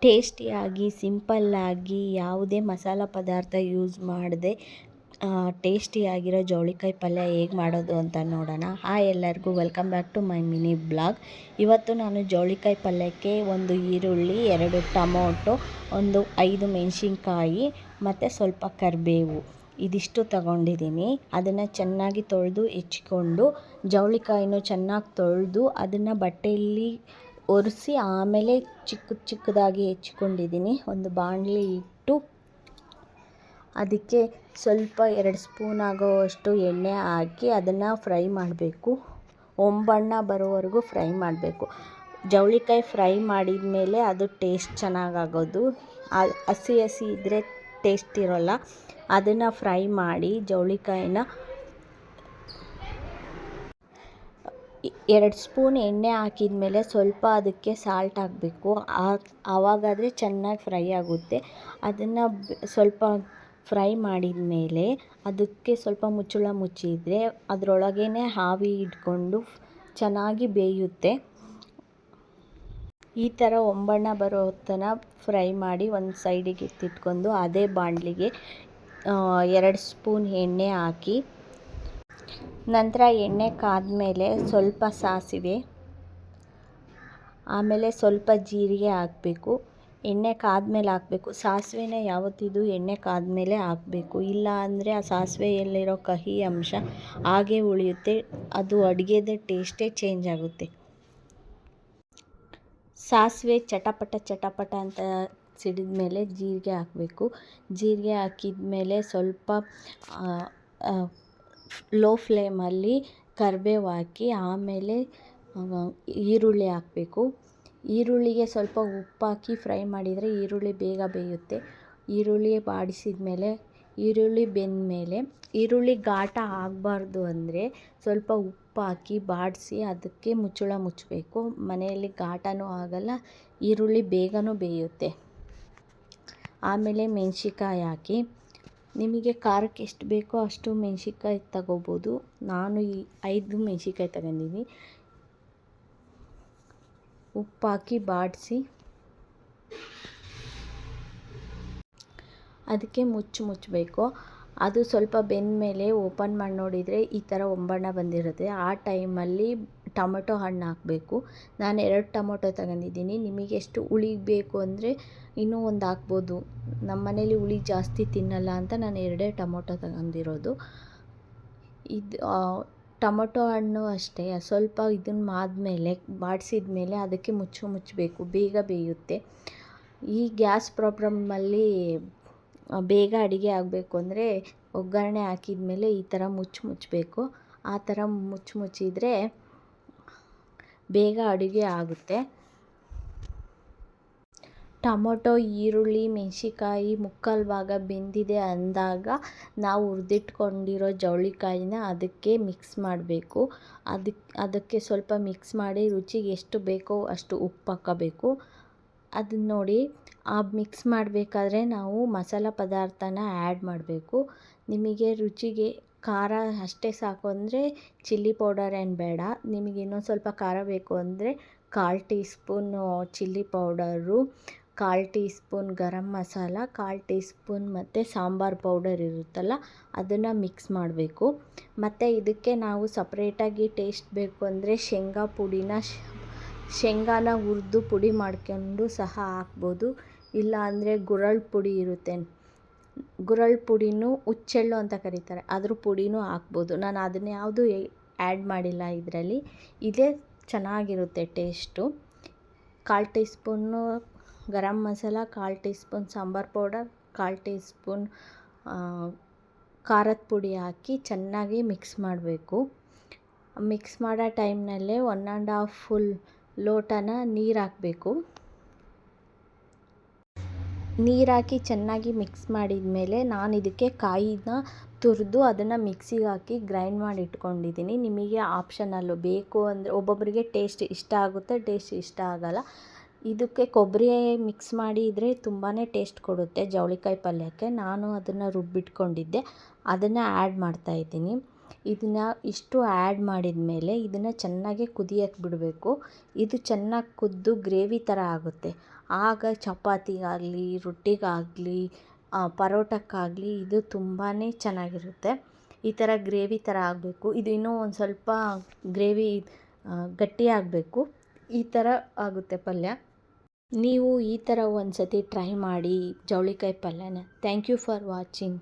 ಟೇಸ್ಟಿಯಾಗಿ ಸಿಂಪಲ್ಲಾಗಿ ಯಾವುದೇ ಮಸಾಲ ಪದಾರ್ಥ ಯೂಸ್ ಮಾಡದೆ ಟೇಸ್ಟಿಯಾಗಿರೋ ಜವಳಿಕಾಯಿ ಪಲ್ಯ ಹೇಗೆ ಮಾಡೋದು ಅಂತ ನೋಡೋಣ. ಹಾಯ್ ಎಲ್ಲರಿಗೂ welcome back to my mini blog. ಇವತ್ತು ನಾನು ಜವಳಿಕಾಯಿ ಪಲ್ಯಕ್ಕೆ 1 ಈರುಳ್ಳಿ, 2 ಟೊಮೊಟೊ, 5 ಮೆಣಸಿನ್ಕಾಯಿ ಮತ್ತು ಸ್ವಲ್ಪ ಕರಿಬೇವು ಇದಿಷ್ಟು ತಗೊಂಡಿದ್ದೀನಿ. ಅದನ್ನು ಚೆನ್ನಾಗಿ ತೊಳೆದು ಹೆಚ್ಕೊಂಡು ಜವಳಿಕಾಯಿನೂ ಚೆನ್ನಾಗಿ ತೊಳೆದು ಅದನ್ನು ಬಟ್ಟೆಯಲ್ಲಿ ಒರೆಸಿ ಆಮೇಲೆ ಚಿಕ್ಕದಾಗಿ ಹೆಚ್ಕೊಂಡಿದ್ದೀನಿ. ಒಂದು ಬಾಣಲಿ ಇಟ್ಟು ಅದಕ್ಕೆ ಸ್ವಲ್ಪ 2 ಸ್ಪೂನ್ ಆಗೋವಷ್ಟು ಎಣ್ಣೆ ಹಾಕಿ ಅದನ್ನು ಫ್ರೈ ಮಾಡಬೇಕು. ಹೊಂಬಣ್ಣ ಬರೋವರೆಗೂ ಫ್ರೈ ಮಾಡಬೇಕು. ಜವಳಿಕಾಯಿ ಫ್ರೈ ಮಾಡಿದ ಮೇಲೆ ಅದು ಟೇಸ್ಟ್ ಚೆನ್ನಾಗಾಗೋದು. ಹಸಿ ಇದ್ದರೆ ಟೇಸ್ಟ್ ಇರೋಲ್ಲ. ಅದನ್ನು ಫ್ರೈ ಮಾಡಿ ಜವಳಿಕಾಯಿನ 2 ಸ್ಪೂನ್ ಎಣ್ಣೆ ಹಾಕಿದ ಮೇಲೆ ಸ್ವಲ್ಪ ಅದಕ್ಕೆ ಸಾಲ್ಟ್ ಹಾಕಬೇಕು. ಆವಾಗಾದರೆ ಚೆನ್ನಾಗಿ ಫ್ರೈ ಆಗುತ್ತೆ. ಅದನ್ನು ಸ್ವಲ್ಪ ಫ್ರೈ ಮಾಡಿದ ಮೇಲೆ ಅದಕ್ಕೆ ಸ್ವಲ್ಪ ಮುಚ್ಚಳ ಮುಚ್ಚಿದರೆ ಅದರೊಳಗೇ ಆವಿ ಇಟ್ಕೊಂಡು ಚೆನ್ನಾಗಿ ಬೇಯುತ್ತೆ. ಈ ಥರ ಹೊಂಬಣ್ಣ ಬರೋ ತನಕ ಫ್ರೈ ಮಾಡಿ ಒಂದು ಸೈಡಿಗೆ ಎತ್ತಿಟ್ಕೊಂಡು ಅದೇ ಬಾಣಲಿಗೆ 2 ಸ್ಪೂನ್ ಎಣ್ಣೆ ಹಾಕಿ, ನಂತರ ಎಣ್ಣೆ ಕಾದ್ಮೇಲೆ ಸ್ವಲ್ಪ ಸಾಸಿವೆ, ಆಮೇಲೆ ಸ್ವಲ್ಪ ಜೀರಿಗೆ ಹಾಕಬೇಕು. ಎಣ್ಣೆ ಕಾದ್ಮೇಲೆ ಹಾಕಬೇಕು. ಸಾಸಿವೆನ ಯಾವತ್ತಿದು ಎಣ್ಣೆ ಕಾದ್ಮೇಲೆ ಹಾಕಬೇಕು. ಇಲ್ಲ ಅಂದರೆ ಆ ಸಾಸಿವೆಯಲ್ಲಿರೋ ಕಹಿ ಅಂಶ ಹಾಗೆ ಉಳಿಯುತ್ತೆ. ಅದು ಅಡುಗೆದ ಟೇಸ್ಟೇ ಚೇಂಜ್ ಆಗುತ್ತೆ. ಸಾಸಿವೆ ಚಟಪಟ ಅಂತ ಸಿಡಿದ ಮೇಲೆ ಜೀರಿಗೆ ಹಾಕಬೇಕು. ಜೀರಿಗೆ ಹಾಕಿದ ಮೇಲೆ ಸ್ವಲ್ಪ ಲೋ ಫ್ಲೇಮಲ್ಲಿ ಕರಿಬೇವು ಹಾಕಿ ಆಮೇಲೆ ಈರುಳ್ಳಿ ಹಾಕಬೇಕು. ಈರುಳ್ಳಿಗೆ ಸ್ವಲ್ಪ ಉಪ್ಪು ಹಾಕಿ ಫ್ರೈ ಮಾಡಿದರೆ ಈರುಳ್ಳಿ ಬೇಗ ಬೇಯುತ್ತೆ. ಈರುಳ್ಳಿ ಬಾಡಿಸಿದ ಮೇಲೆ ಈರುಳ್ಳಿ ಬೆಂದ ಮೇಲೆ ಈರುಳ್ಳಿ ಘಾಟ ಆಗಬಾರ್ದು ಅಂದರೆ ಸ್ವಲ್ಪ ಉಪ್ಪು ಹಾಕಿ ಬಾಡಿಸಿ ಅದಕ್ಕೆ ಮುಚ್ಚಳ ಮುಚ್ಚಬೇಕು. ಮನೆಯಲ್ಲಿ ಘಾಟನೂ ಆಗಲ್ಲ, ಈರುಳ್ಳಿ ಬೇಗನೂ ಬೇಯುತ್ತೆ. ಆಮೇಲೆ ಮೆಣಸಿನ್ಕಾಯಿ ಹಾಕಿ, ನಿಮಗೆ ಖಾರಕ್ಕೆ ಎಷ್ಟು ಬೇಕೋ ಅಷ್ಟು ಮೆಣಸಿನ್ಕಾಯಿ ತಗೋಬೋದು. ನಾನು 5 ಮೆಣಸಿನ್ಕಾಯಿ ತಗೊಂಡಿದ್ದೀನಿ. ಉಪ್ಪು ಹಾಕಿ ಬಾಡಿಸಿ ಅದಕ್ಕೆ ಮುಚ್ಚಬೇಕು. ಅದು ಸ್ವಲ್ಪ ಬೆಂದ ಮೇಲೆ ಓಪನ್ ಮಾಡಿ ನೋಡಿದರೆ ಈ ಥರ ಹೊಂಬಣ್ಣ ಬಂದಿರುತ್ತೆ. ಆ ಟೈಮಲ್ಲಿ ಟೊಮೊಟೊ ಹಣ್ಣು ಹಾಕಬೇಕು. ನಾನು 2 ಟೊಮೊಟೊ ತಗೊಂಡಿದ್ದೀನಿ. ನಿಮಗೆ ಎಷ್ಟು ಹುಳಿ ಬೇಕು ಅಂದರೆ ಇನ್ನೂ ಒಂದು ಹಾಕ್ಬೋದು. ನಮ್ಮ ಮನೇಲಿ ಹುಳಿ ಜಾಸ್ತಿ ತಿನ್ನಲ್ಲ ಅಂತ ನಾನು 2 ಟೊಮೊಟೊ ತಗೊಂಡಿರೋದು. ಇದು ಟೊಮೊಟೊ ಹಣ್ಣು ಅಷ್ಟೇ ಸ್ವಲ್ಪ ಇದನ್ನು ಆದಮೇಲೆ ಬಾಡಿಸಿದ ಮೇಲೆ ಅದಕ್ಕೆ ಮುಚ್ಚಬೇಕು. ಬೇಗ ಬೇಯುತ್ತೆ. ಈ ಗ್ಯಾಸ್ ಪ್ರಾಬ್ಲಮ್ಮಲ್ಲಿ ಬೇಗ ಅಡುಗೆ ಆಗಬೇಕು ಅಂದರೆ ಒಗ್ಗರಣೆ ಹಾಕಿದ ಮೇಲೆ ಈ ಥರ ಮುಚ್ಚಬೇಕು. ಆ ಥರ ಮುಚ್ಚಿದ್ರೆ ಬೇಗ ಅಡುಗೆ ಆಗುತ್ತೆ. ಟೊಮೊಟೊ, ಈರುಳ್ಳಿ, ಮೆಣಸಿನ್ಕಾಯಿ ಮುಕ್ಕಾಲು ಭಾಗ ಬೆಂದಿದೆ ಅಂದಾಗ ನಾವು ಹುರಿದಿಟ್ಕೊಂಡಿರೋ ಜವಳಿಕಾಯಿನ ಅದಕ್ಕೆ ಮಿಕ್ಸ್ ಮಾಡಬೇಕು. ಅದಕ್ಕೆ ಸ್ವಲ್ಪ ಮಿಕ್ಸ್ ಮಾಡಿ ರುಚಿಗೆ ಎಷ್ಟು ಬೇಕೋ ಅಷ್ಟು ಉಪ್ಪು ಹಾಕಬೇಕು. ಅದನ್ನ ನೋಡಿ ಮಿಕ್ಸ್ ಮಾಡಬೇಕಾದ್ರೆ ನಾವು ಮಸಾಲ ಪದಾರ್ಥನ ಆ್ಯಡ್ ಮಾಡಬೇಕು. ನಿಮಗೆ ರುಚಿಗೆ ಖಾರ ಅಷ್ಟೇ ಸಾಕು ಅಂದರೆ ಚಿಲ್ಲಿ ಪೌಡರ್ ಏನು ಬೇಡ. ನಿಮಗೆ ಇನ್ನೊಂದು ಸ್ವಲ್ಪ ಖಾರ ಬೇಕು ಅಂದರೆ 1/4 teaspoon chilli powder, 1/4 teaspoon garam masala, 1/4 teaspoon ಮತ್ತು ಸಾಂಬಾರು ಪೌಡರ್ ಇರುತ್ತಲ್ಲ ಅದನ್ನು ಮಿಕ್ಸ್ ಮಾಡಬೇಕು. ಮತ್ತು ಇದಕ್ಕೆ ನಾವು ಸಪ್ರೇಟಾಗಿ ಟೇಸ್ಟ್ ಬೇಕು ಅಂದರೆ ಶೇಂಗಾನ ಹುರಿದು ಪುಡಿ ಮಾಡ್ಕೊಂಡು ಸಹ ಹಾಕ್ಬೋದು. ಇಲ್ಲ ಅಂದರೆ ಗುರಳ್ ಪುಡಿ ಇರುತ್ತೆ, ಗುರಳ್ ಪುಡಿನೂ ಹುಚ್ಚೆಳ್ಳು ಅಂತ ಕರೀತಾರೆ, ಅದ್ರ ಪುಡಿನೂ ಹಾಕ್ಬೋದು. ನಾನು ಅದನ್ನ ಯಾವುದು ಆ್ಯಡ್ ಮಾಡಿಲ್ಲ ಇದರಲ್ಲಿ. ಇದೇ ಚೆನ್ನಾಗಿರುತ್ತೆ taste. 1/4 teaspoon garam masala, 1/4 teaspoon sambar powder, 1/4 teaspoon ಖಾರದ ಪುಡಿ ಹಾಕಿ ಚೆನ್ನಾಗಿ ಮಿಕ್ಸ್ ಮಾಡಬೇಕು. ಮಿಕ್ಸ್ ಮಾಡೋ ಟೈಮ್ನಲ್ಲೇ 1 1/2 ಫುಲ್ ಲೋಟನ ನೀರು ಹಾಕಬೇಕು. ನೀರು ಹಾಕಿ ಚೆನ್ನಾಗಿ ಮಿಕ್ಸ್ ಮಾಡಿದ ಮೇಲೆ ನಾನು ಇದಕ್ಕೆ ಕಾಯಿನ ತುರಿದು ಅದನ್ನು ಮಿಕ್ಸಿಗೆ ಹಾಕಿ ಗ್ರೈಂಡ್ ಮಾಡಿ ಇಟ್ಕೊಂಡಿದ್ದೀನಿ. ನಿಮಗೆ ಆಪ್ಷನಲ್ಲು ಬೇಕು ಅಂದರೆ ಒಬ್ಬೊಬ್ಬರಿಗೆ ಟೇಸ್ಟ್ ಇಷ್ಟ ಆಗುತ್ತೆ, ಟೇಸ್ಟ್ ಇಷ್ಟ ಆಗಲ್ಲ. ಇದಕ್ಕೆ ಕೊಬ್ಬರಿ ಮಿಕ್ಸ್ ಮಾಡಿದರೆ ತುಂಬಾ ಟೇಸ್ಟ್ ಕೊಡುತ್ತೆ ಜವಳಿಕಾಯಿ ಪಲ್ಯಕ್ಕೆ. ನಾನು ಅದನ್ನು ರುಬ್ಬಿಟ್ಕೊಂಡಿದ್ದೆ, ಅದನ್ನು ಆ್ಯಡ್ ಮಾಡ್ತಾಯಿದ್ದೀನಿ. ಇದನ್ನು ಇಷ್ಟು ಆ್ಯಡ್ ಮಾಡಿದ ಮೇಲೆ ಇದನ್ನು ಚೆನ್ನಾಗಿ ಕುದಿಯಕ್ಕೆ ಬಿಡಬೇಕು. ಇದು ಚೆನ್ನಾಗಿ ಕುದ್ದು ಗ್ರೇವಿ ಥರ ಆಗುತ್ತೆ. ಆಗ ಚಪಾತಿಗಾಗಲಿ, ರೊಟ್ಟಿಗಾಗಲಿ, ಪರೋಟಕ್ಕಾಗಲಿ ಇದು ತುಂಬಾ ಚೆನ್ನಾಗಿರುತ್ತೆ. ಈ ಥರ ಗ್ರೇವಿ ಥರ ಆಗಬೇಕು. ಇದು ಇನ್ನೂ ಒಂದು ಸ್ವಲ್ಪ ಗ್ರೇವಿ ಗಟ್ಟಿಯಾಗಬೇಕು. ಈ ಥರ ಆಗುತ್ತೆ ಪಲ್ಯ. ನೀವು ಈ ಥರ ಒಂದು ಸತಿ ಟ್ರೈ ಮಾಡಿ ಜವಳಿಕಾಯಿ ಪಲ್ಯನ. Thank you for watching.